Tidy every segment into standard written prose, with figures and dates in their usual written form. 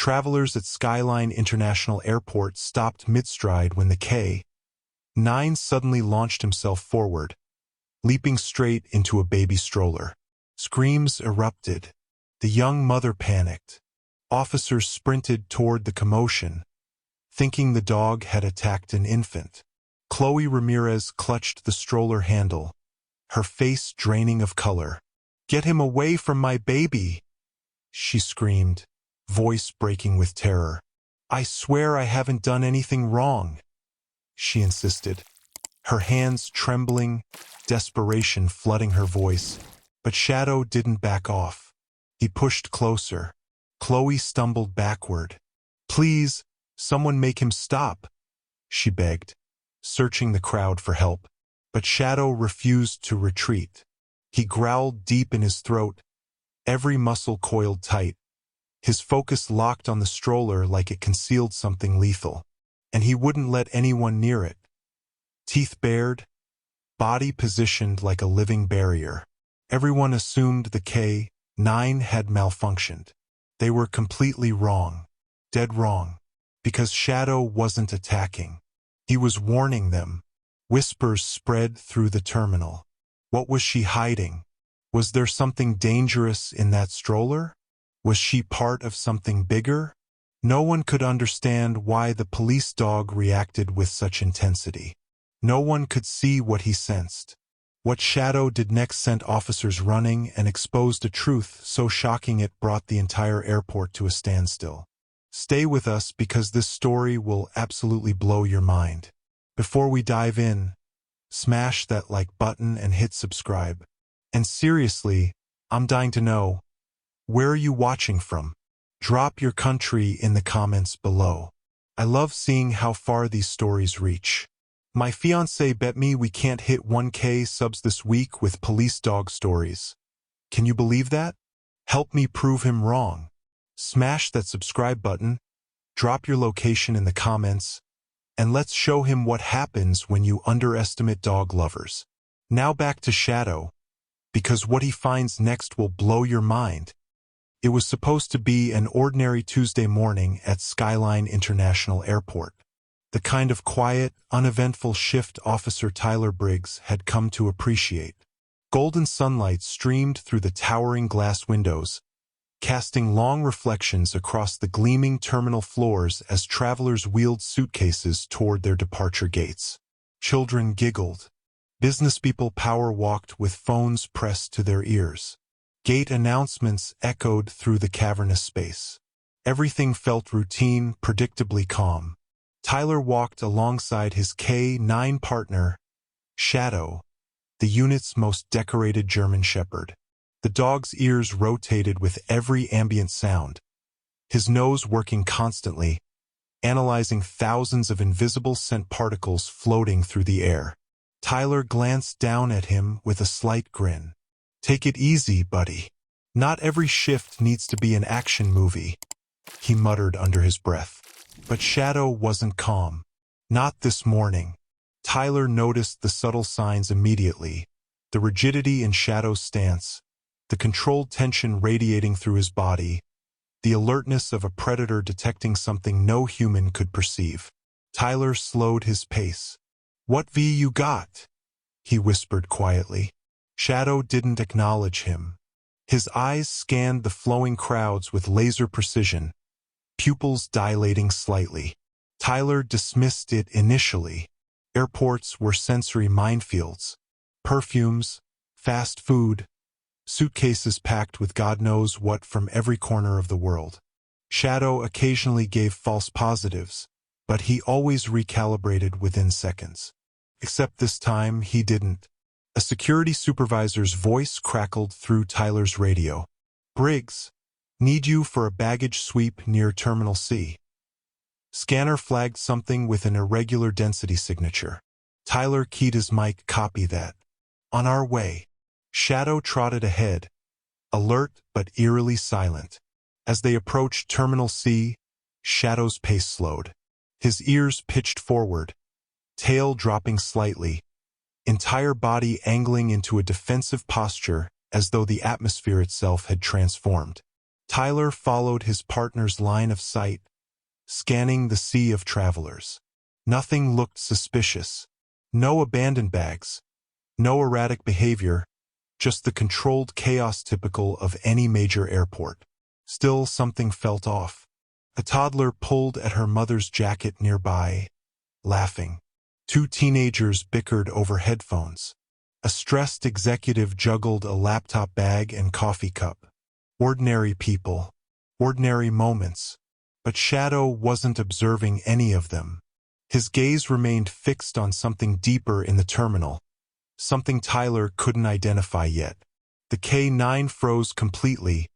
Travelers at Skyline International Airport stopped mid-stride when the K-9 suddenly launched himself forward, leaping straight into a baby stroller. Screams erupted. The young mother panicked. Officers sprinted toward the commotion, thinking the dog had attacked an infant. Chloe Ramirez clutched the stroller handle, her face draining of color. "Get him away from my baby!" she screamed, voice breaking with terror. "I swear I haven't done anything wrong," she insisted, her hands trembling, desperation flooding her voice. But Shadow didn't back off. He pushed closer. Chloe stumbled backward. "Please, someone make him stop," she begged, searching the crowd for help. But Shadow refused to retreat. He growled deep in his throat, every muscle coiled tight, his focus locked on the stroller like it concealed something lethal. And he wouldn't let anyone near it. Teeth bared, body positioned like a living barrier. Everyone assumed the K-9 had malfunctioned. They were completely wrong, dead wrong, because Shadow wasn't attacking. He was warning them. Whispers spread through the terminal. What was she hiding? Was there something dangerous in that stroller? Was she part of something bigger? No one could understand why the police dog reacted with such intensity. No one could see what he sensed. What Shadow did next sent officers running and exposed a truth so shocking it brought the entire airport to a standstill. Stay with us because this story will absolutely blow your mind. Before we dive in, smash that like button and hit subscribe. And seriously, I'm dying to know, where are you watching from? Drop your country in the comments below. I love seeing how far these stories reach. My fiancé bet me we can't hit 1K subs this week with police dog stories. Can you believe that? Help me prove him wrong. Smash that subscribe button, drop your location in the comments, and let's show him what happens when you underestimate dog lovers. Now back to Shadow, because what he finds next will blow your mind. It was supposed to be an ordinary Tuesday morning at Skyline International Airport. The kind of quiet, uneventful shift Officer Tyler Briggs had come to appreciate. Golden sunlight streamed through the towering glass windows, casting long reflections across the gleaming terminal floors as travelers wheeled suitcases toward their departure gates. Children giggled. Businesspeople power-walked with phones pressed to their ears. Gate announcements echoed through the cavernous space. Everything felt routine, predictably calm. Tyler walked alongside his K-9 partner, Shadow, the unit's most decorated German shepherd. The dog's ears rotated with every ambient sound, his nose working constantly, analyzing thousands of invisible scent particles floating through the air. Tyler glanced down at him with a slight grin. "Take it easy, buddy. Not every shift needs to be an action movie," he muttered under his breath. But Shadow wasn't calm. Not this morning. Tyler noticed the subtle signs immediately. The rigidity in Shadow's stance, the controlled tension radiating through his body, the alertness of a predator detecting something no human could perceive. Tyler slowed his pace. "What V you got?" he whispered quietly. Shadow didn't acknowledge him. His eyes scanned the flowing crowds with laser precision, pupils dilating slightly. Tyler dismissed it initially. Airports were sensory minefields. Perfumes, fast food, suitcases packed with God knows what from every corner of the world. Shadow occasionally gave false positives, but he always recalibrated within seconds. Except this time he didn't. A security supervisor's voice crackled through Tyler's radio. "Briggs, need you for a baggage sweep near Terminal C." Scanner flagged something with an irregular density signature. Tyler keyed his mic. "Copy that. On our way." Shadow trotted ahead, alert but eerily silent. As they approached Terminal C, Shadow's pace slowed. His ears pitched forward, tail dropping slightly, entire body angling into a defensive posture as though the atmosphere itself had transformed. Tyler followed his partner's line of sight, scanning the sea of travelers. Nothing looked suspicious. No abandoned bags, no erratic behavior, just the controlled chaos typical of any major airport. Still, something felt off. A toddler pulled at her mother's jacket nearby, laughing. Two teenagers bickered over headphones. A stressed executive juggled a laptop bag and coffee cup. Ordinary people, ordinary moments. But Shadow wasn't observing any of them. His gaze remained fixed on something deeper in the terminal, something Tyler couldn't identify yet. The K-9 froze completely,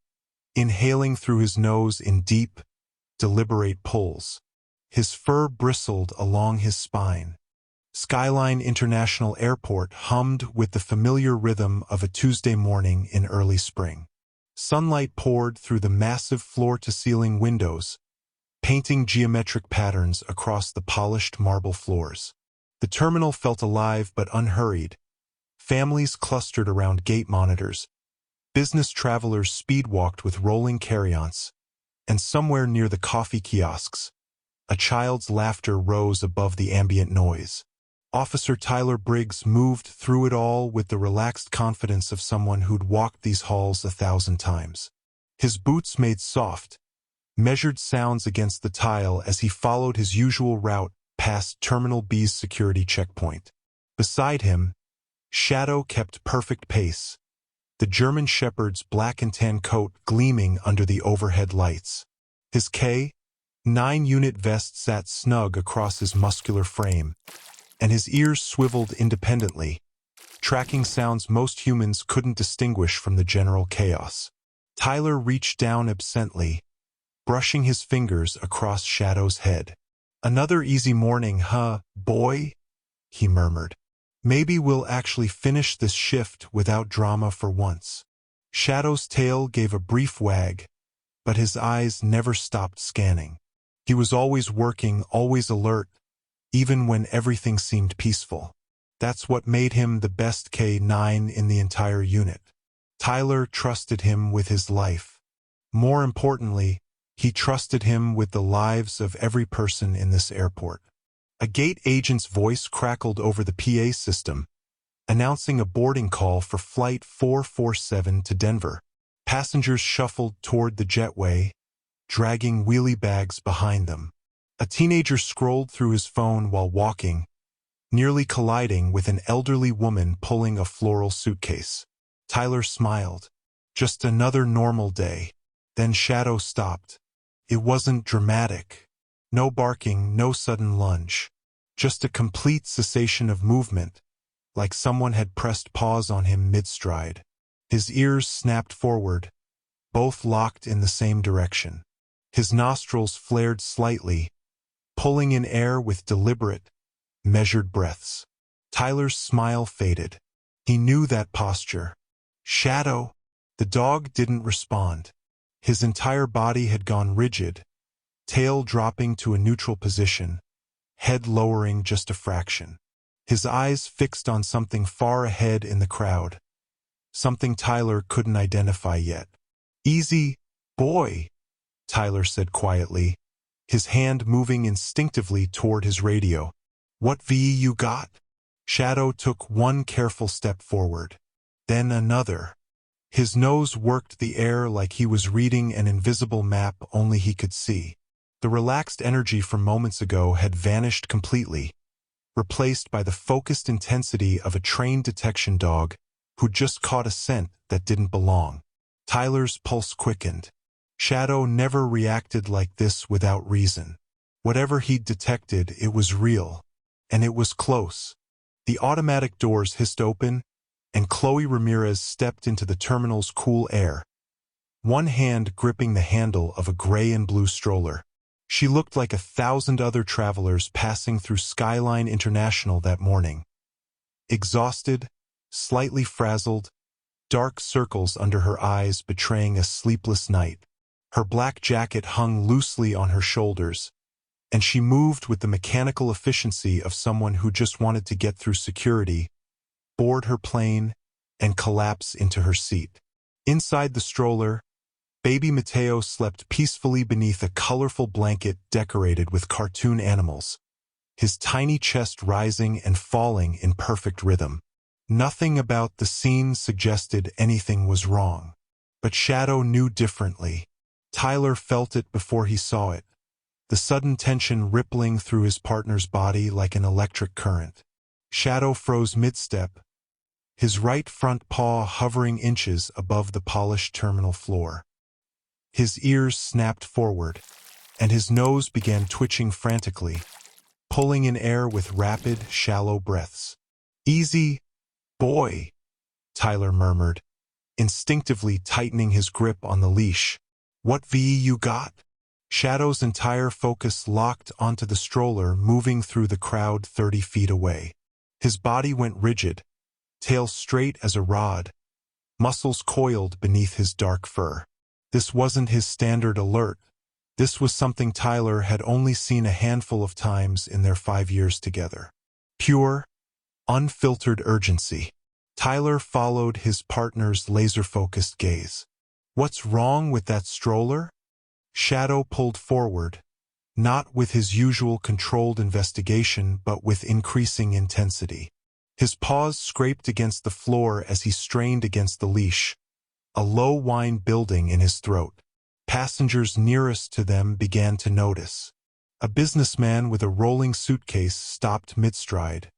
inhaling through his nose in deep, deliberate pulls. His fur bristled along his spine. Skyline International Airport hummed with the familiar rhythm of a Tuesday morning in early spring. Sunlight poured through the massive floor-to-ceiling windows, painting geometric patterns across the polished marble floors. The terminal felt alive but unhurried. Families clustered around gate monitors. Business travelers speed-walked with rolling carry-ons. And somewhere near the coffee kiosks, a child's laughter rose above the ambient noise. Officer Tyler Briggs moved through it all with the relaxed confidence of someone who'd walked these halls 1,000 times. His boots made soft, measured sounds against the tile as he followed his usual route past Terminal B's security checkpoint. Beside him, Shadow kept perfect pace, the German Shepherd's black and tan coat gleaming under the overhead lights. His K-9 unit vest sat snug across his muscular frame, and his ears swiveled independently, tracking sounds most humans couldn't distinguish from the general chaos. Tyler reached down absently, brushing his fingers across Shadow's head. "Another easy morning, huh, boy?" he murmured. "Maybe we'll actually finish this shift without drama for once." Shadow's tail gave a brief wag, but his eyes never stopped scanning. He was always working, always alert, even when everything seemed peaceful. That's what made him the best K-9 in the entire unit. Tyler trusted him with his life. More importantly, he trusted him with the lives of every person in this airport. A gate agent's voice crackled over the PA system, announcing a boarding call for Flight 447 to Denver. Passengers shuffled toward the jetway, dragging wheelie bags behind them. A teenager scrolled through his phone while walking, nearly colliding with an elderly woman pulling a floral suitcase. Tyler smiled. Just another normal day. Then Shadow stopped. It wasn't dramatic. No barking, no sudden lunge. Just a complete cessation of movement, like someone had pressed pause on him mid-stride. His ears snapped forward, both locked in the same direction. His nostrils flared slightly, pulling in air with deliberate, measured breaths. Tyler's smile faded. He knew that posture. "Shadow." The dog didn't respond. His entire body had gone rigid, tail dropping to a neutral position, head lowering just a fraction. His eyes fixed on something far ahead in the crowd, something Tyler couldn't identify yet. "Easy, boy," Tyler said quietly, his hand moving instinctively toward his radio. "What VE you got?" Shadow took one careful step forward, then another. His nose worked the air like he was reading an invisible map only he could see. The relaxed energy from moments ago had vanished completely, replaced by the focused intensity of a trained detection dog who'd just caught a scent that didn't belong. Tyler's pulse quickened. Shadow never reacted like this without reason. Whatever he'd detected, it was real, and it was close. The automatic doors hissed open, and Chloe Ramirez stepped into the terminal's cool air, one hand gripping the handle of a gray and blue stroller. She looked like 1,000 other travelers passing through Skyline International that morning. Exhausted, slightly frazzled, dark circles under her eyes betraying a sleepless night. Her black jacket hung loosely on her shoulders, and she moved with the mechanical efficiency of someone who just wanted to get through security, board her plane, and collapse into her seat. Inside the stroller, Baby Mateo slept peacefully beneath a colorful blanket decorated with cartoon animals, his tiny chest rising and falling in perfect rhythm. Nothing about the scene suggested anything was wrong. But Shadow knew differently. Tyler felt it before he saw it, the sudden tension rippling through his partner's body like an electric current. Shadow froze mid-step, his right front paw hovering inches above the polished terminal floor. His ears snapped forward, and his nose began twitching frantically, pulling in air with rapid, shallow breaths. "Easy, boy," Tyler murmured, instinctively tightening his grip on the leash. "What VE you got?" Shadow's entire focus locked onto the stroller moving through the crowd 30 feet away. His body went rigid, tail straight as a rod, muscles coiled beneath his dark fur. This wasn't his standard alert. This was something Tyler had only seen a handful of times in their 5 years together. Pure, unfiltered urgency. Tyler followed his partner's laser-focused gaze. "What's wrong with that stroller?" Shadow pulled forward, not with his usual controlled investigation but with increasing intensity. His paws scraped against the floor as he strained against the leash, a low whine building in his throat. Passengers nearest to them began to notice. A businessman with a rolling suitcase stopped mid-stride,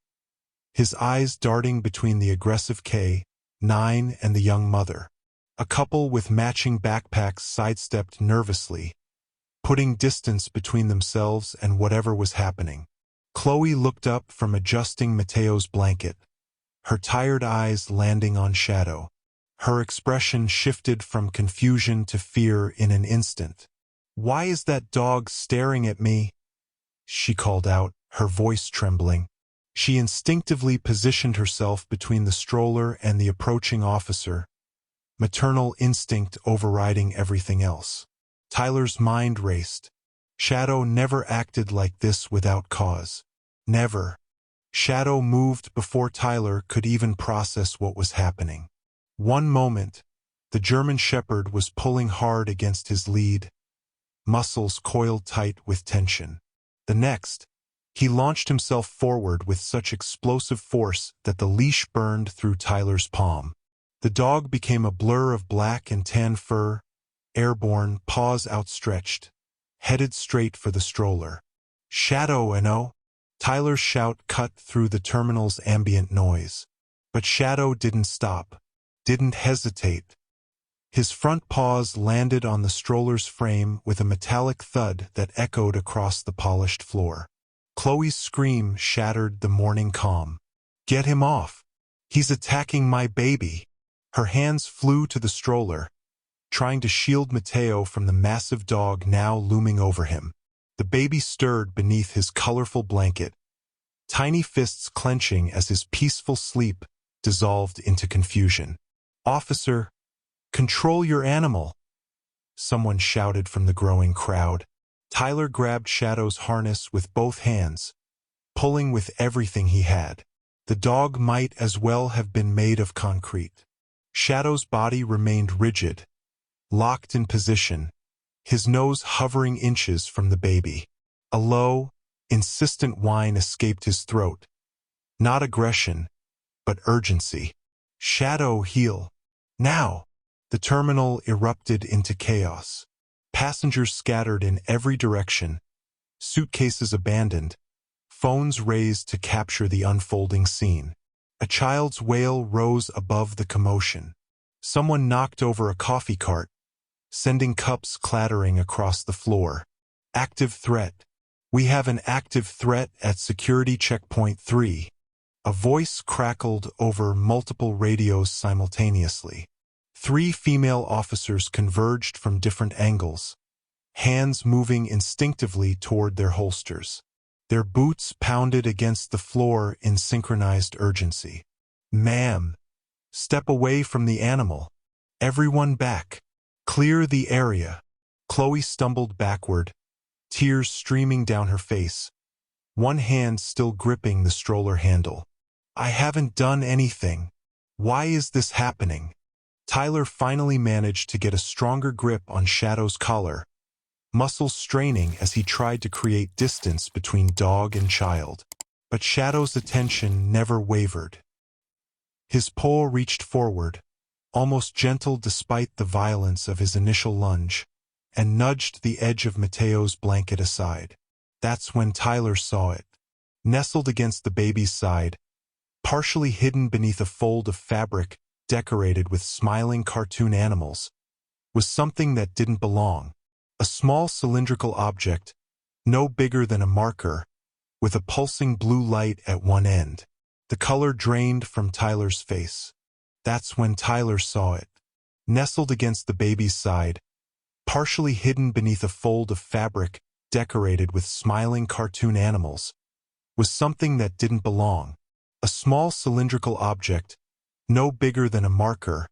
his eyes darting between the aggressive K-9 and the young mother. A couple with matching backpacks sidestepped nervously, putting distance between themselves and whatever was happening. Chloe looked up from adjusting Mateo's blanket, her tired eyes landing on Shadow. Her expression shifted from confusion to fear in an instant. "Why is that dog staring at me?" she called out, her voice trembling. She instinctively positioned herself between the stroller and the approaching officer, maternal instinct overriding everything else. Tyler's mind raced. Shadow never acted like this without cause. Never. Shadow moved before Tyler could even process what was happening. One moment, the German Shepherd was pulling hard against his lead, muscles coiled tight with tension. The next, he launched himself forward with such explosive force that the leash burned through Tyler's palm. The dog became a blur of black and tan fur, airborne, paws outstretched, headed straight for the stroller. "Shadow, no!" Tyler's shout cut through the terminal's ambient noise. But Shadow didn't stop, didn't hesitate. His front paws landed on the stroller's frame with a metallic thud that echoed across the polished floor. Chloe's scream shattered the morning calm. "Get him off! He's attacking my baby!" Her hands flew to the stroller, trying to shield Mateo from the massive dog now looming over him. The baby stirred beneath his colorful blanket, tiny fists clenching as his peaceful sleep dissolved into confusion. "Officer, control your animal!" someone shouted from the growing crowd. Tyler grabbed Shadow's harness with both hands, pulling with everything he had. The dog might as well have been made of concrete. Shadow's body remained rigid, locked in position, his nose hovering inches from the baby. A low, insistent whine escaped his throat. Not aggression, but urgency. "Shadow, heel! Now!" The terminal erupted into chaos. Passengers scattered in every direction, suitcases abandoned, phones raised to capture the unfolding scene. A child's wail rose above the commotion. Someone knocked over a coffee cart, sending cups clattering across the floor. "Active threat. We have an active threat at Security Checkpoint 3. A voice crackled over multiple radios simultaneously. 3 female officers converged from different angles, hands moving instinctively toward their holsters. Their boots pounded against the floor in synchronized urgency. "Ma'am, step away from the animal. Everyone back. Clear the area." Chloe stumbled backward, tears streaming down her face, one hand still gripping the stroller handle. "I haven't done anything. Why is this happening?" Tyler finally managed to get a stronger grip on Shadow's collar, muscles straining as he tried to create distance between dog and child. But Shadow's attention never wavered. His paw reached forward, almost gentle despite the violence of his initial lunge, and nudged the edge of Mateo's blanket aside. That's when Tyler saw it. Nestled against the baby's side, partially hidden beneath a fold of fabric decorated with smiling cartoon animals, was something that didn't belong. A small cylindrical object, no bigger than a marker, with a pulsing blue light at one end. The color drained from Tyler's face. That's when Tyler saw it. Nestled against the baby's side, partially hidden beneath a fold of fabric decorated with smiling cartoon animals, was something that didn't belong. A small cylindrical object, no bigger than a marker,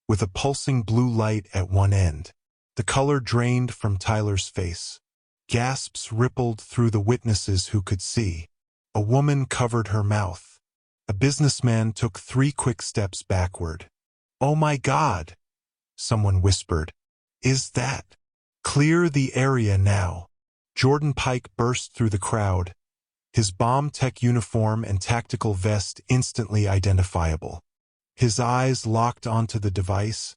with a pulsing blue light at one end. The color drained from Tyler's face. Gasps rippled through the witnesses who could see. A woman covered her mouth. A businessman took 3 quick steps backward. "Oh my God," someone whispered. "Is that?" "Clear the area now." Jordan Pike burst through the crowd, his bomb tech uniform and tactical vest instantly identifiable. His eyes locked onto the device,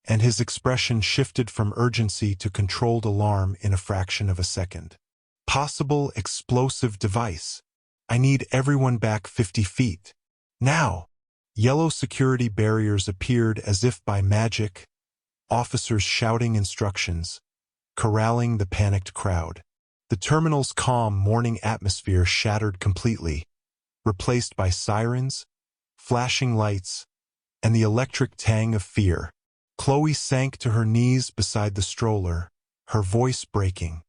and his expression shifted from urgency to controlled alarm in a fraction of a second. Possible explosive device. I need everyone back 50 feet. Now! Yellow security barriers appeared as if by magic, officers shouting instructions, corralling the panicked crowd. The terminal's calm morning atmosphere shattered completely, replaced by sirens, flashing lights, and the electric tang of fear. Chloe sank to her knees beside the stroller, her voice breaking.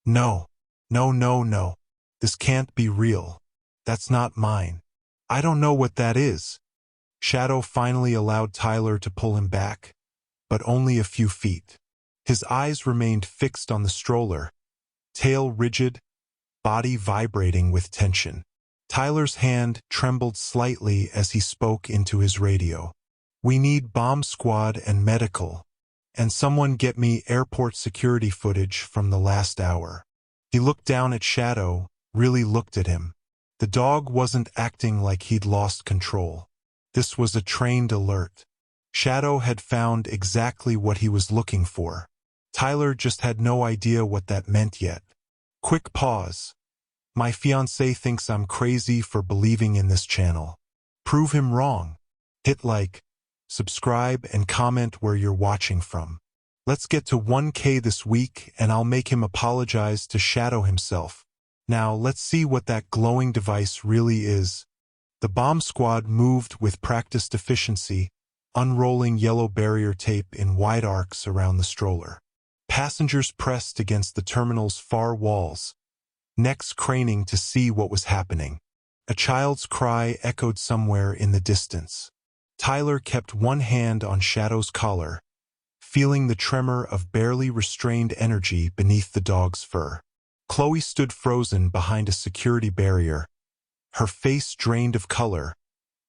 "No, no, no, no. This can't be real. That's not mine. I don't know what that is." Shadow finally allowed Tyler to pull him back, but only a few feet. His eyes remained fixed on the stroller, tail rigid, body vibrating with tension. Tyler's hand trembled slightly as he spoke into his radio. "We need bomb squad and medical, and someone get me airport security footage from the last hour." He looked down at Shadow, really looked at him. The dog wasn't acting like he'd lost control. This was a trained alert. Shadow had found exactly what he was looking for. Tyler just had no idea what that meant yet. Quick pause. "My fiancé thinks I'm crazy for believing in this channel. Prove him wrong. Hit like, subscribe, and comment where you're watching from. Let's get to 1K this week and I'll make him apologize to Shadow himself. Now let's see what that glowing device really is." The bomb squad moved with practiced efficiency, unrolling yellow barrier tape in wide arcs around the stroller. Passengers pressed against the terminal's far walls, necks craning to see what was happening. A child's cry echoed somewhere in the distance. Tyler kept one hand on Shadow's collar, feeling the tremor of barely restrained energy beneath the dog's fur. Chloe stood frozen behind a security barrier, her face drained of color,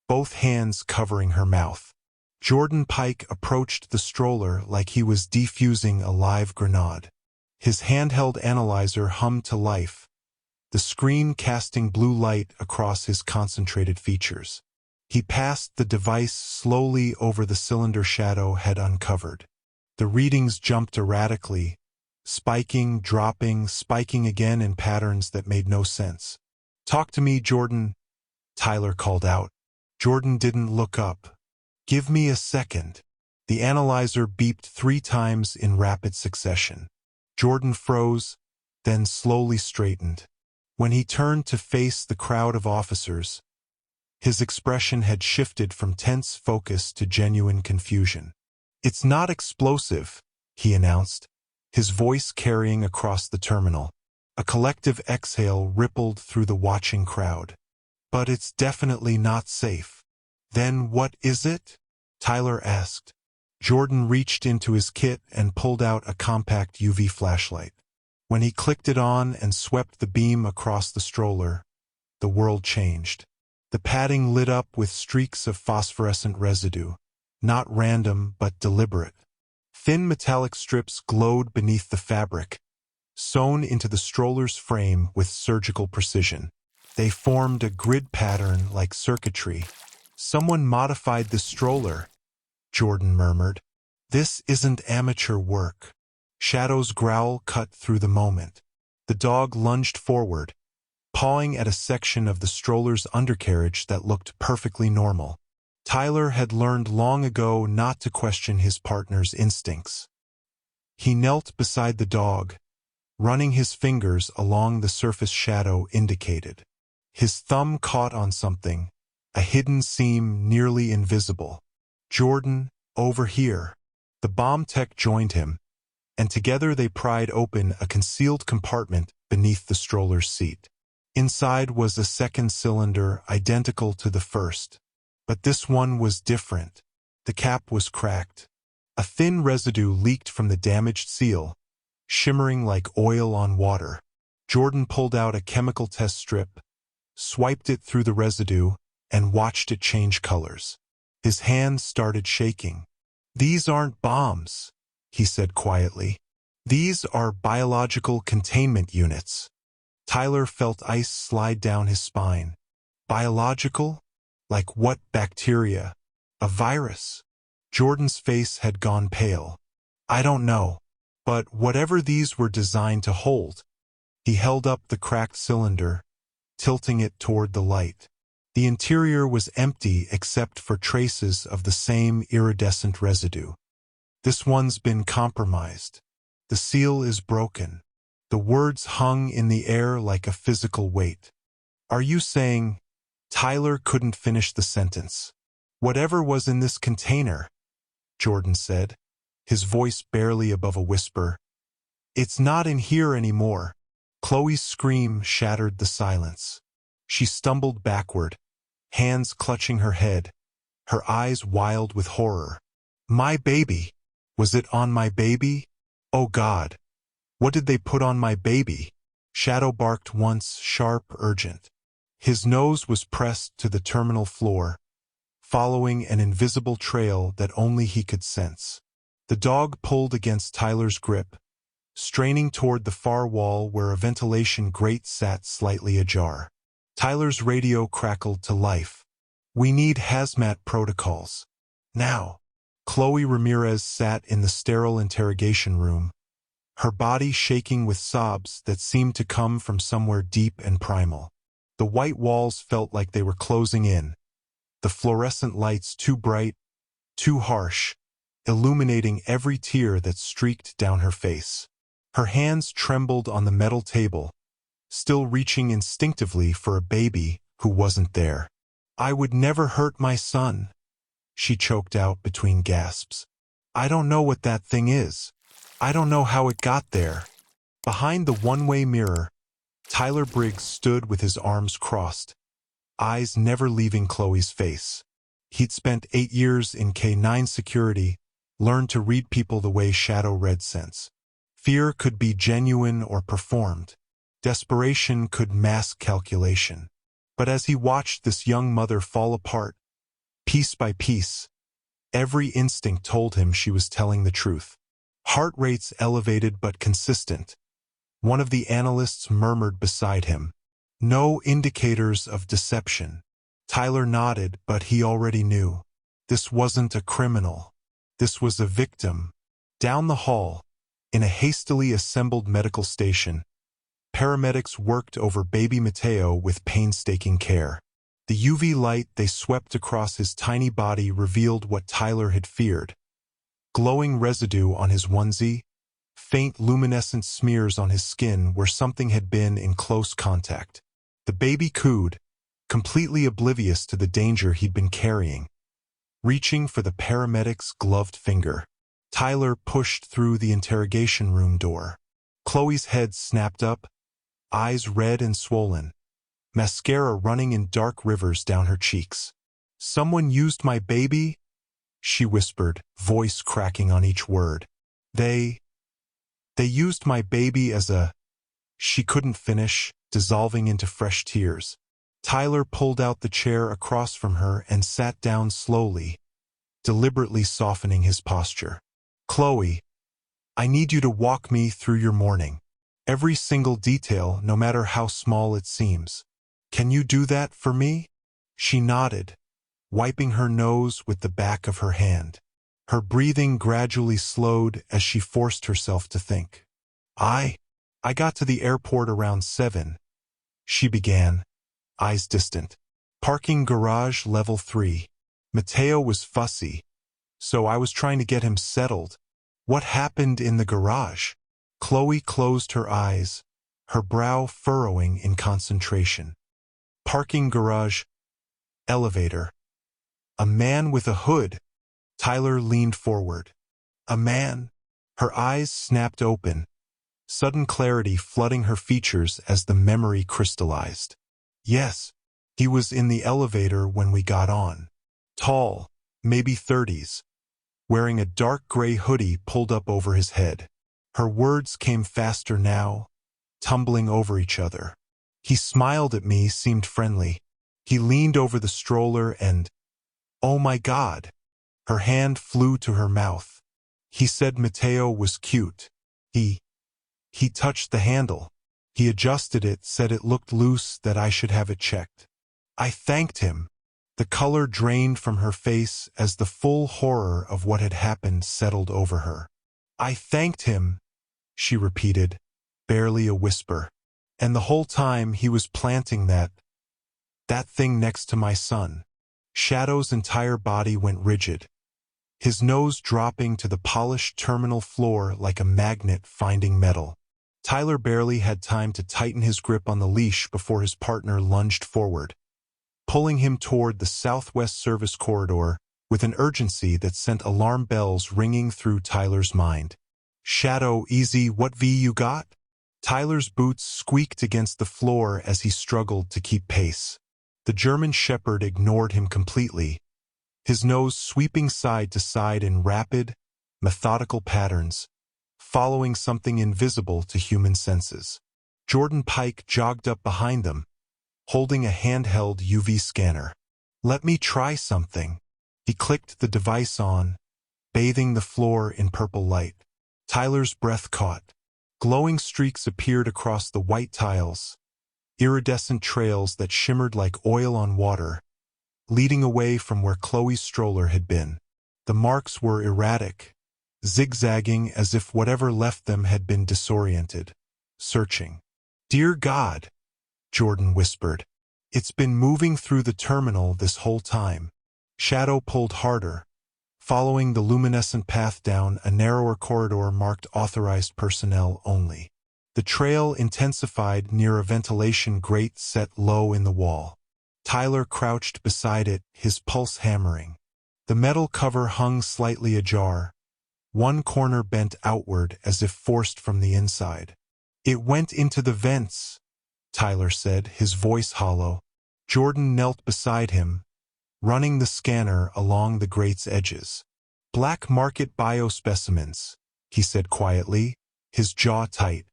both hands covering her mouth. Jordan Pike approached the stroller like he was defusing a live grenade. His handheld analyzer hummed to life, the screen casting blue light across his concentrated features. He passed the device slowly over the cylinder Shadow had uncovered. The readings jumped erratically, spiking, dropping, spiking again in patterns that made no sense. "Talk to me, Jordan," Tyler called out. Jordan didn't look up. "Give me a second." The analyzer beeped 3 times in rapid succession. Jordan froze, then slowly straightened. When he turned to face the crowd of officers, his expression had shifted from tense focus to genuine confusion. "It's not explosive," he announced, his voice carrying across the terminal. A collective exhale rippled through the watching crowd. "But it's definitely not safe." "Then what is it?" Tyler asked. Jordan reached into his kit and pulled out a compact UV flashlight. When he clicked it on and swept the beam across the stroller, the world changed. The padding lit up with streaks of phosphorescent residue, not random but deliberate. Thin metallic strips glowed beneath the fabric, sewn into the stroller's frame with surgical precision. They formed a grid pattern like circuitry. "Someone modified this stroller," Jordan murmured. "This isn't amateur work." Shadow's growl cut through the moment. The dog lunged forward, pawing at a section of the stroller's undercarriage that looked perfectly normal. Tyler had learned long ago not to question his partner's instincts. He knelt beside the dog, running his fingers along the surface Shadow indicated. His thumb caught on something, a hidden seam nearly invisible. "Jordan, over here." The bomb tech joined him, and together they pried open a concealed compartment beneath the stroller's seat. Inside was a second cylinder identical to the first. But this one was different. The cap was cracked. A thin residue leaked from the damaged seal, shimmering like oil on water. Jordan pulled out a chemical test strip, swiped it through the residue, and watched it change colors. His hands started shaking. "These aren't bombs," he said quietly. "These are biological containment units." Tyler felt ice slide down his spine. Biological? Like what bacteria? A virus? Jordan's face had gone pale. "I don't know. But whatever these were designed to hold." He held up the cracked cylinder, tilting it toward the light. The interior was empty except for traces of the same iridescent residue. "This one's been compromised. The seal is broken." The words hung in the air like a physical weight. "Are you saying—" Tyler couldn't finish the sentence. "Whatever was in this container," Jordan said, his voice barely above a whisper, "it's not in here anymore." Chloe's scream shattered the silence. She stumbled backward, hands clutching her head, her eyes wild with horror. "My baby! Was it on my baby? Oh God! What did they put on my baby?" Shadow barked once, sharp, urgent. His nose was pressed to the terminal floor, following an invisible trail that only he could sense. The dog pulled against Tyler's grip, straining toward the far wall where a ventilation grate sat slightly ajar. Tyler's radio crackled to life. "We need hazmat protocols. Now." Chloe Ramirez sat in the sterile interrogation room, her body shaking with sobs that seemed to come from somewhere deep and primal. The white walls felt like they were closing in, the fluorescent lights too bright, too harsh, illuminating every tear that streaked down her face. Her hands trembled on the metal table, still reaching instinctively for a baby who wasn't there. "I would never hurt my son," she choked out between gasps. "I don't know what that thing is. I don't know how it got there." Behind the one-way mirror, Tyler Briggs stood with his arms crossed, eyes never leaving Chloe's face. He'd spent 8 years in K-9 security, learned to read people the way Shadow read sense. Fear could be genuine or performed. Desperation could mask calculation. But as he watched this young mother fall apart, piece by piece, every instinct told him she was telling the truth. Heart rates elevated but consistent. One of the analysts murmured beside him, "No indicators of deception." Tyler nodded, but he already knew. This wasn't a criminal. This was a victim. Down the hall, in a hastily assembled medical station, paramedics worked over baby Mateo with painstaking care. The UV light they swept across his tiny body revealed what Tyler had feared. Glowing residue on his onesie, faint luminescent smears on his skin where something had been in close contact. The baby cooed, completely oblivious to the danger he'd been carrying, reaching for the paramedic's gloved finger. Tyler pushed through the interrogation room door. Chloe's head snapped up, eyes red and swollen, mascara running in dark rivers down her cheeks. "Someone used my baby?" she whispered, voice cracking on each word. They used my baby as a—" She couldn't finish, dissolving into fresh tears. Tyler pulled out the chair across from her and sat down slowly, deliberately softening his posture. Chloe, I need you to walk me through your morning. Every single detail, no matter how small it seems. Can you do that for me? She nodded, wiping her nose with the back of her hand. Her breathing gradually slowed as she forced herself to think. I got to the airport around 7, she began, eyes distant. Parking garage level 3. Mateo was fussy, so I was trying to get him settled. What happened in the garage? Chloe closed her eyes, her brow furrowing in concentration. Parking garage, elevator. A man with a hood. Tyler leaned forward. A man? Her eyes snapped open, sudden clarity flooding her features as the memory crystallized. Yes, he was in the elevator when we got on. Tall, maybe 30s, wearing a dark gray hoodie pulled up over his head. Her words came faster now, tumbling over each other. He smiled at me, seemed friendly. He leaned over the stroller and, oh my God, her hand flew to her mouth. He said Mateo was cute. He touched the handle. He adjusted it, said it looked loose, that I should have it checked. I thanked him. The color drained from her face as the full horror of what had happened settled over her. I thanked him, she repeated, barely a whisper. And the whole time he was planting that thing next to my son. Shadow's entire body went rigid, his nose dropping to the polished terminal floor like a magnet finding metal. Tyler barely had time to tighten his grip on the leash before his partner lunged forward, pulling him toward the southwest service corridor with an urgency that sent alarm bells ringing through Tyler's mind. Shadow, easy, what V you got? Tyler's boots squeaked against the floor as he struggled to keep pace. The German shepherd ignored him completely, his nose sweeping side to side in rapid, methodical patterns, following something invisible to human senses. Jordan Pike jogged up behind them, holding a handheld UV scanner. Let me try something. He clicked the device on, bathing the floor in purple light. Tyler's breath caught. Glowing streaks appeared across the white tiles, iridescent trails that shimmered like oil on water, leading away from where Chloe's stroller had been. The marks were erratic, zigzagging as if whatever left them had been disoriented, searching. Dear God, Jordan whispered. It's been moving through the terminal this whole time. Shadow pulled harder, following the luminescent path down a narrower corridor marked authorized personnel only. The trail intensified near a ventilation grate set low in the wall. Tyler crouched beside it, his pulse hammering. The metal cover hung slightly ajar, one corner bent outward as if forced from the inside. It went into the vents, Tyler said, his voice hollow. Jordan knelt beside him, running the scanner along the grate's edges. Black market biospecimens, he said quietly, his jaw tight.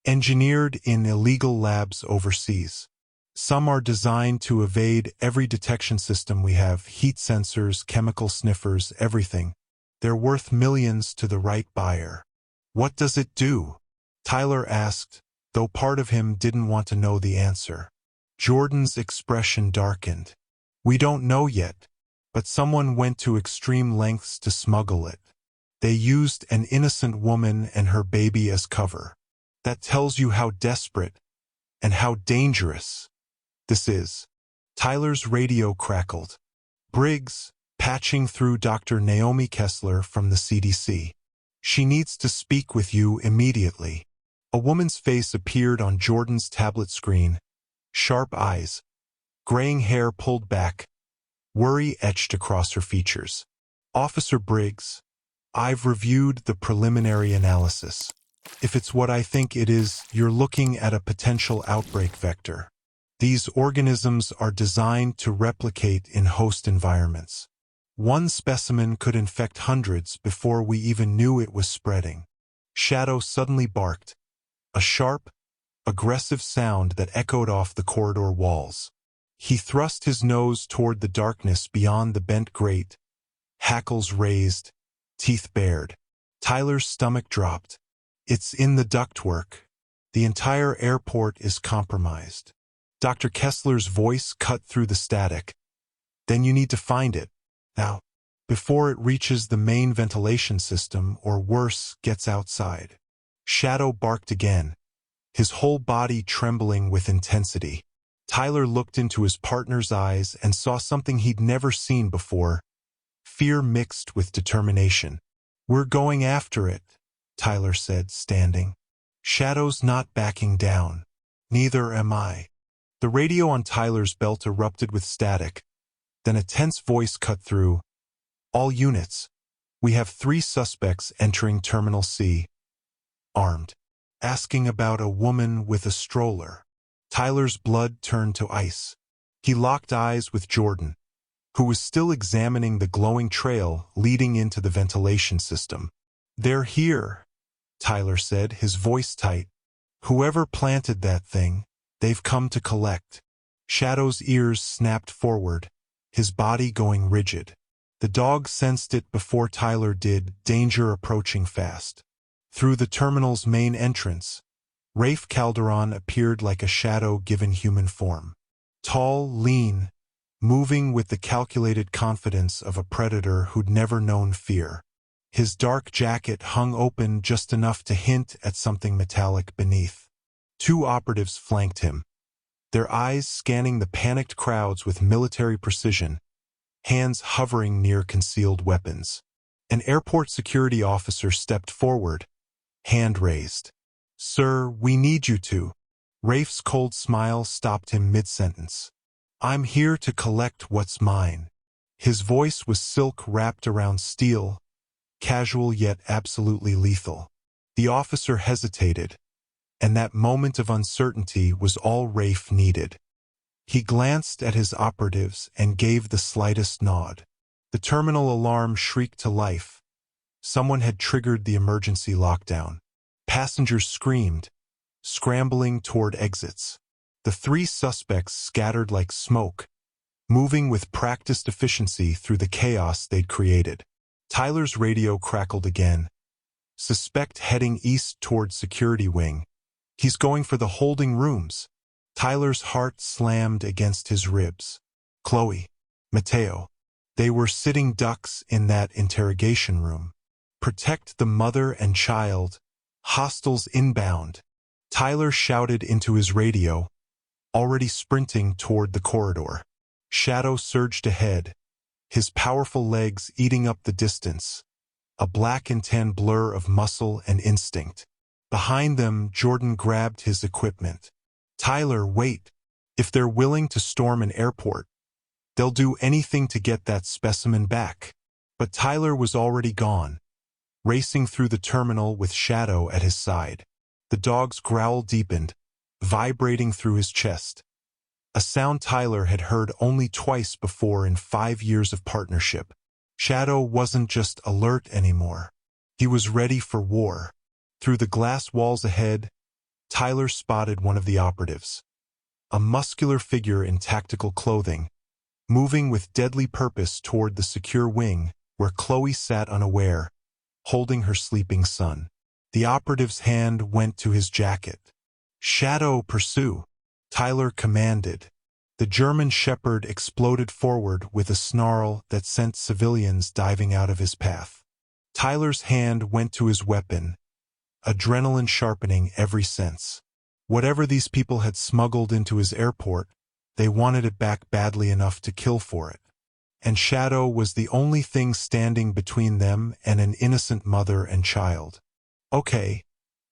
Engineered in illegal labs overseas. Some are designed to evade every detection system we have, heat sensors, chemical sniffers, everything. They're worth millions to the right buyer. What does it do? Tyler asked, though part of him didn't want to know the answer. Jordan's expression darkened. We don't know yet, but someone went to extreme lengths to smuggle it. They used an innocent woman and her baby as cover. That tells you how desperate and how dangerous this is. Tyler's radio crackled. Briggs, patching through Dr. Naomi Kessler from the CDC. She needs to speak with you immediately. A woman's face appeared on Jordan's tablet screen. Sharp eyes, graying hair pulled back, worry etched across her features. Officer Briggs, I've reviewed the preliminary analysis. If it's what I think it is, you're looking at a potential outbreak vector. These organisms are designed to replicate in host environments. One specimen could infect hundreds before we even knew it was spreading. Shadow suddenly barked, a sharp, aggressive sound that echoed off the corridor walls. He thrust his nose toward the darkness beyond the bent grate, hackles raised, teeth bared. Tyler's stomach dropped. It's in the ductwork. The entire airport is compromised. Dr. Kessler's voice cut through the static. Then you need to find it. Now, before it reaches the main ventilation system, or worse, gets outside. Shadow barked again, his whole body trembling with intensity. Tyler looked into his partner's eyes and saw something he'd never seen before, fear mixed with determination. We're going after it, Tyler said, standing. Shadow's not backing down. Neither am I. The radio on Tyler's belt erupted with static. Then a tense voice cut through. All units. We have 3 suspects entering Terminal C. Armed. Asking about a woman with a stroller. Tyler's blood turned to ice. He locked eyes with Jordan, who was still examining the glowing trail leading into the ventilation system. They're here, Tyler said, his voice tight. Whoever planted that thing, they've come to collect. Shadow's ears snapped forward, his body going rigid. The dog sensed it before Tyler did, danger approaching fast. Through the terminal's main entrance, Rafe Calderon appeared like a shadow given human form. Tall, lean, moving with the calculated confidence of a predator who'd never known fear. His dark jacket hung open just enough to hint at something metallic beneath. 2 operatives flanked him, their eyes scanning the panicked crowds with military precision, hands hovering near concealed weapons. An airport security officer stepped forward, hand raised. Sir, we need you to. Rafe's cold smile stopped him mid-sentence. I'm here to collect what's mine. His voice was silk wrapped around steel, casual yet absolutely lethal. The officer hesitated, and that moment of uncertainty was all Rafe needed. He glanced at his operatives and gave the slightest nod. The terminal alarm shrieked to life. Someone had triggered the emergency lockdown. Passengers screamed, scrambling toward exits. The 3 suspects scattered like smoke, moving with practiced efficiency through the chaos they'd created. Tyler's radio crackled again. Suspect heading east toward security wing. He's going for the holding rooms. Tyler's heart slammed against his ribs. Chloe, Mateo. They were sitting ducks in that interrogation room. Protect the mother and child. Hostiles inbound. Tyler shouted into his radio, already sprinting toward the corridor. Shadow surged ahead, his powerful legs eating up the distance, a black and tan blur of muscle and instinct. Behind them, Jordan grabbed his equipment. Tyler, wait. If they're willing to storm an airport, they'll do anything to get that specimen back. But Tyler was already gone, racing through the terminal with Shadow at his side. The dog's growl deepened, vibrating through his chest. A sound Tyler had heard only twice before in 5 years of partnership. Shadow wasn't just alert anymore. He was ready for war. Through the glass walls ahead, Tyler spotted one of the operatives. A muscular figure in tactical clothing, moving with deadly purpose toward the secure wing where Chloe sat unaware, holding her sleeping son. The operative's hand went to his jacket. Shadow, pursue, Tyler commanded. The German shepherd exploded forward with a snarl that sent civilians diving out of his path. Tyler's hand went to his weapon, adrenaline sharpening every sense. Whatever these people had smuggled into his airport, they wanted it back badly enough to kill for it. And Shadow was the only thing standing between them and an innocent mother and child. Okay,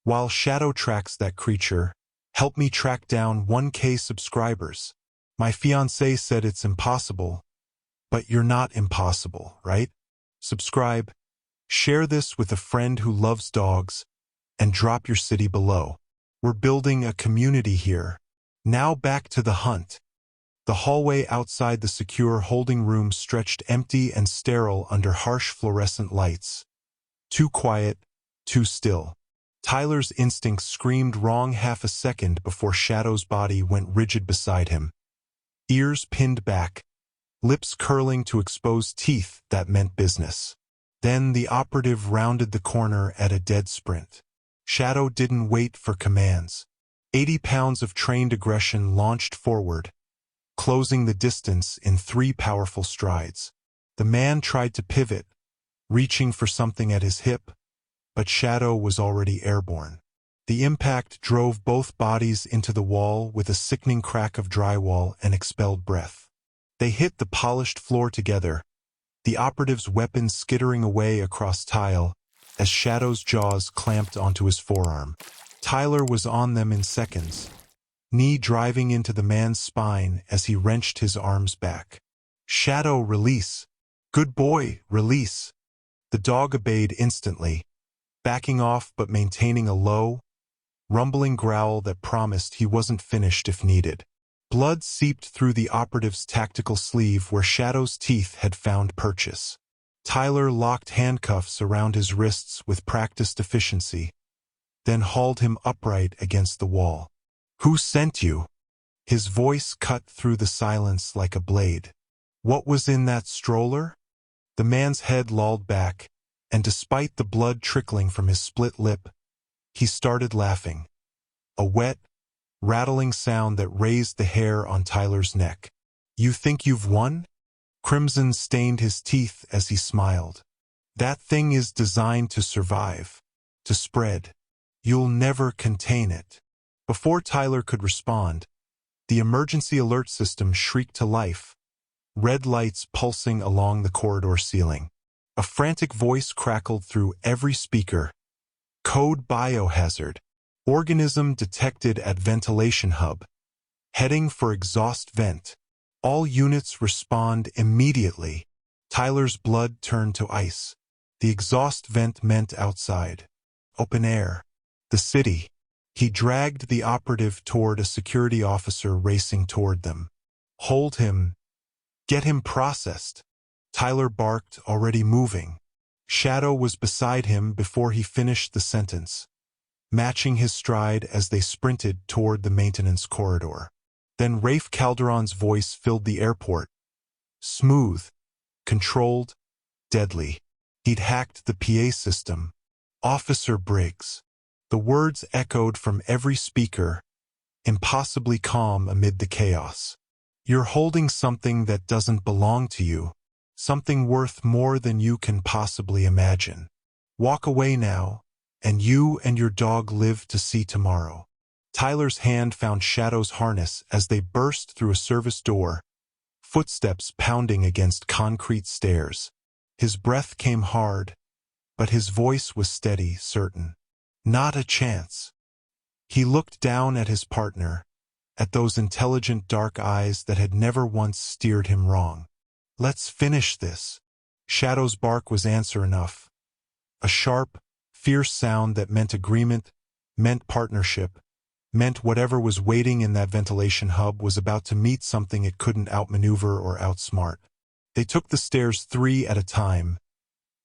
while Shadow tracks that creature, help me track down 1K subscribers. My fiancé said it's impossible, but you're not impossible, right? Subscribe, share this with a friend who loves dogs, and drop your city below. We're building a community here. Now back to the hunt. The hallway outside the secure holding room stretched empty and sterile under harsh fluorescent lights. Too quiet, too still. Tyler's instincts screamed wrong half a second before Shadow's body went rigid beside him. Ears pinned back, lips curling to expose teeth that meant business. Then the operative rounded the corner at a dead sprint. Shadow didn't wait for commands. 80 pounds of trained aggression launched forward, closing the distance in 3 powerful strides. The man tried to pivot, reaching for something at his hip, but Shadow was already airborne. The impact drove both bodies into the wall with a sickening crack of drywall and expelled breath. They hit the polished floor together, the operative's weapon skittering away across tile as Shadow's jaws clamped onto his forearm. Tyler was on them in seconds, knee driving into the man's spine as he wrenched his arms back. Shadow, release. Good boy, release. The dog obeyed instantly, backing off but maintaining a low, rumbling growl that promised he wasn't finished if needed. Blood seeped through the operative's tactical sleeve where Shadow's teeth had found purchase. Tyler locked handcuffs around his wrists with practiced efficiency, then hauled him upright against the wall. Who sent you? His voice cut through the silence like a blade. What was in that stroller? The man's head lolled back, and despite the blood trickling from his split lip, he started laughing. A wet, rattling sound that raised the hair on Tyler's neck. You think you've won? Crimson stained his teeth as he smiled. That thing is designed to survive, to spread. You'll never contain it. Before Tyler could respond, the emergency alert system shrieked to life, red lights pulsing along the corridor ceiling. A frantic voice crackled through every speaker. Code biohazard. Organism detected at ventilation hub. Heading for exhaust vent. All units respond immediately. Tyler's blood turned to ice. The exhaust vent meant outside. Open air. The city. He dragged the operative toward a security officer racing toward them. Hold him. Get him processed. Tyler barked, already moving. Shadow was beside him before he finished the sentence, matching his stride as they sprinted toward the maintenance corridor. Then Rafe Calderon's voice filled the airport. Smooth, controlled, deadly. He'd hacked the PA system. Officer Briggs. The words echoed from every speaker, impossibly calm amid the chaos. You're holding something that doesn't belong to you, something worth more than you can possibly imagine. Walk away now, and you and your dog live to see tomorrow. Tyler's hand found Shadow's harness as they burst through a service door, footsteps pounding against concrete stairs. His breath came hard, but his voice was steady, certain. Not a chance. He looked down at his partner, at those intelligent dark eyes that had never once steered him wrong. Let's finish this. Shadow's bark was answer enough. A sharp, fierce sound that meant agreement, meant partnership, meant whatever was waiting in that ventilation hub was about to meet something it couldn't outmaneuver or outsmart. They took the stairs 3 at a time,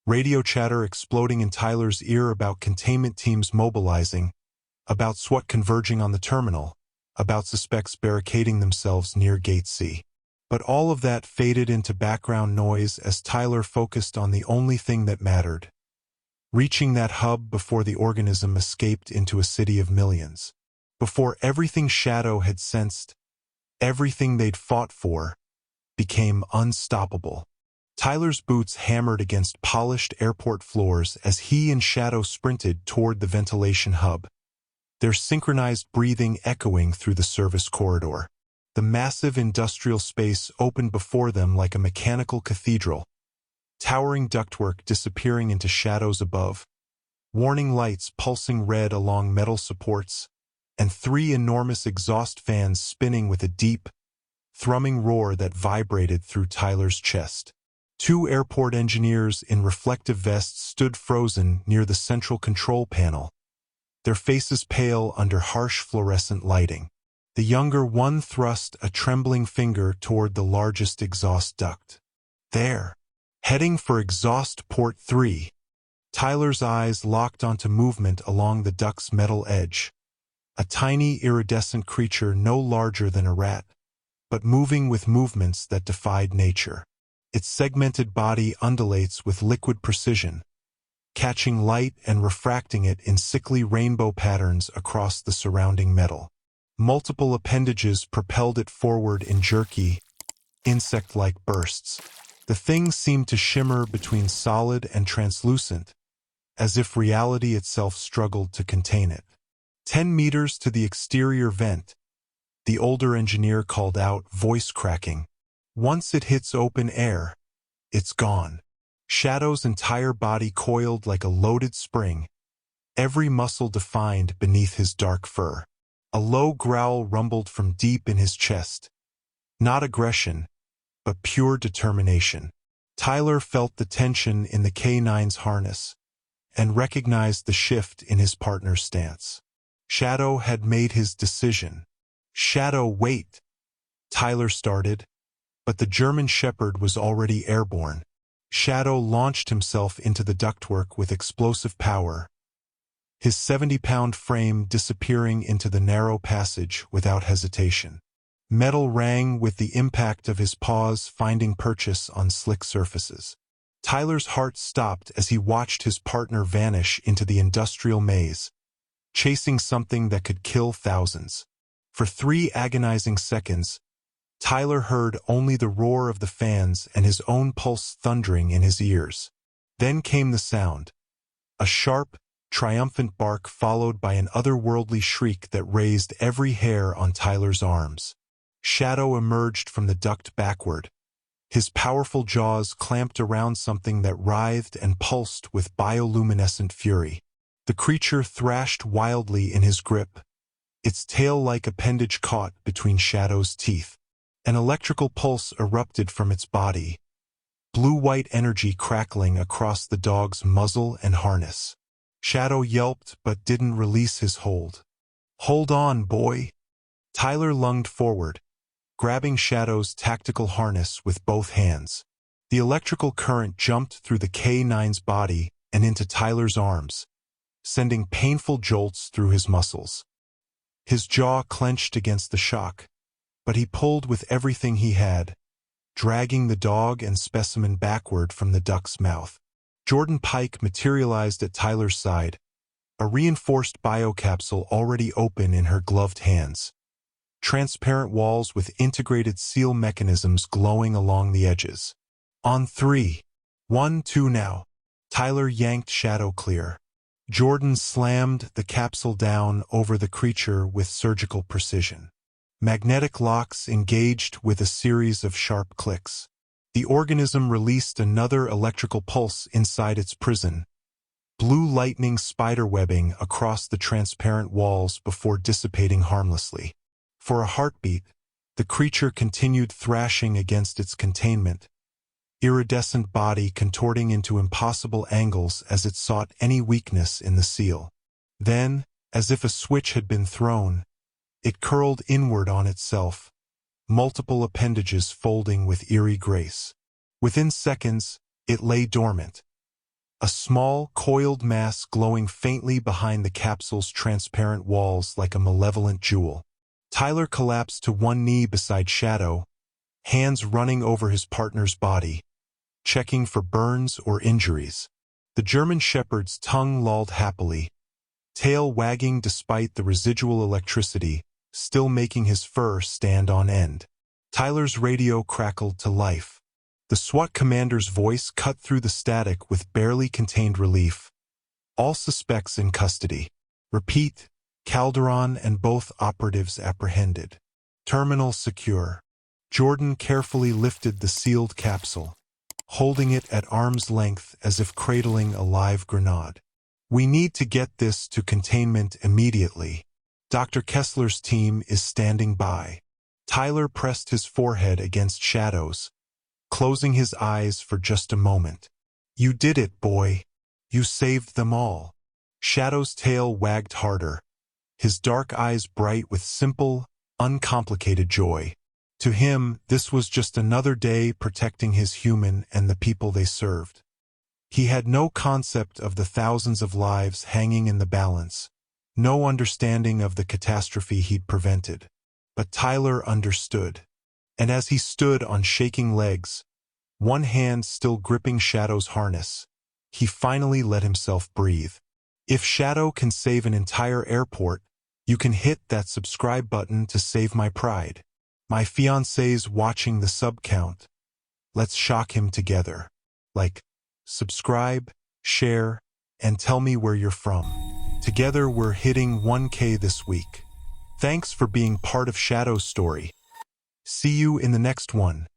radio chatter exploding in Tyler's ear about containment teams mobilizing, about SWAT converging on the terminal, about suspects barricading themselves near Gate C. But all of that faded into background noise as Tyler focused on the only thing that mattered, reaching that hub before the organism escaped into a city of millions. Before everything Shadow had sensed, everything they'd fought for, became unstoppable. Tyler's boots hammered against polished airport floors as he and Shadow sprinted toward the ventilation hub, their synchronized breathing echoing through the service corridor. The massive industrial space opened before them like a mechanical cathedral, towering ductwork disappearing into shadows above, warning lights pulsing red along metal supports, and 3 enormous exhaust fans spinning with a deep, thrumming roar that vibrated through Tyler's chest. 2 airport engineers in reflective vests stood frozen near the central control panel, their faces pale under harsh fluorescent lighting. The younger one thrust a trembling finger toward the largest exhaust duct. There, heading for exhaust port 3. Tyler's eyes locked onto movement along the duct's metal edge. A tiny iridescent creature no larger than a rat, but moving with movements that defied nature. Its segmented body undulates with liquid precision, catching light and refracting it in sickly rainbow patterns across the surrounding metal. Multiple appendages propelled it forward in jerky, insect-like bursts. The thing seemed to shimmer between solid and translucent, as if reality itself struggled to contain it. 10 meters to the exterior vent, the older engineer called out, voice cracking. Once it hits open air, it's gone. Shadow's entire body coiled like a loaded spring, every muscle defined beneath his dark fur. A low growl rumbled from deep in his chest. Not aggression, but pure determination. Tyler felt the tension in the K9's harness and recognized the shift in his partner's stance. Shadow had made his decision. Shadow, wait! Tyler started, but the German Shepherd was already airborne. Shadow launched himself into the ductwork with explosive power, his 70-pound frame disappearing into the narrow passage without hesitation. Metal rang with the impact of his paws finding purchase on slick surfaces. Tyler's heart stopped as he watched his partner vanish into the industrial maze, chasing something that could kill thousands. For 3 agonizing seconds, Tyler heard only the roar of the fans and his own pulse thundering in his ears. Then came the sound, a sharp, triumphant bark followed by an otherworldly shriek that raised every hair on Tyler's arms. Shadow emerged from the duct backward, his powerful jaws clamped around something that writhed and pulsed with bioluminescent fury. The creature thrashed wildly in his grip, its tail-like appendage caught between Shadow's teeth. An electrical pulse erupted from its body, blue-white energy crackling across the dog's muzzle and harness. Shadow yelped but didn't release his hold. "Hold on, boy!" Tyler lunged forward, grabbing Shadow's tactical harness with both hands. The electrical current jumped through the K9's body and into Tyler's arms, sending painful jolts through his muscles. His jaw clenched against the shock, but he pulled with everything he had, dragging the dog and specimen backward from the duck's mouth. Jordan Pike materialized at Tyler's side, a reinforced biocapsule already open in her gloved hands. Transparent walls with integrated seal mechanisms glowing along the edges. On 3. 1, 2 now. Tyler yanked Shadow clear. Jordan slammed the capsule down over the creature with surgical precision. Magnetic locks engaged with a series of sharp clicks. The organism released another electrical pulse inside its prison, blue lightning spiderwebbing across the transparent walls before dissipating harmlessly. For a heartbeat, the creature continued thrashing against its containment, iridescent body contorting into impossible angles as it sought any weakness in the seal. Then, as if a switch had been thrown, it curled inward on itself, multiple appendages folding with eerie grace. Within seconds, it lay dormant, a small, coiled mass glowing faintly behind the capsule's transparent walls like a malevolent jewel. Tyler collapsed to one knee beside Shadow, hands running over his partner's body, checking for burns or injuries. The German Shepherd's tongue lolled happily, tail wagging despite the residual electricity, still making his fur stand on end. Tyler's radio crackled to life. The SWAT commander's voice cut through the static with barely contained relief. All suspects in custody. Repeat, Calderon and both operatives apprehended. Terminal secure. Jordan carefully lifted the sealed capsule, holding it at arm's length as if cradling a live grenade. "We need to get this to containment immediately. Dr. Kessler's team is standing by." Tyler pressed his forehead against Shadow's, closing his eyes for just a moment. "You did it, boy. You saved them all." Shadow's tail wagged harder, his dark eyes bright with simple, uncomplicated joy. To him, this was just another day protecting his human and the people they served. He had no concept of the thousands of lives hanging in the balance, no understanding of the catastrophe he'd prevented. But Tyler understood. And as he stood on shaking legs, one hand still gripping Shadow's harness, he finally let himself breathe. If Shadow can save an entire airport, you can hit that subscribe button to save my pride. My fiancé's watching the sub count. Let's shock him together. Like, subscribe, share, and tell me where you're from. Together we're hitting 1K this week. Thanks for being part of Shadow's story. See you in the next one.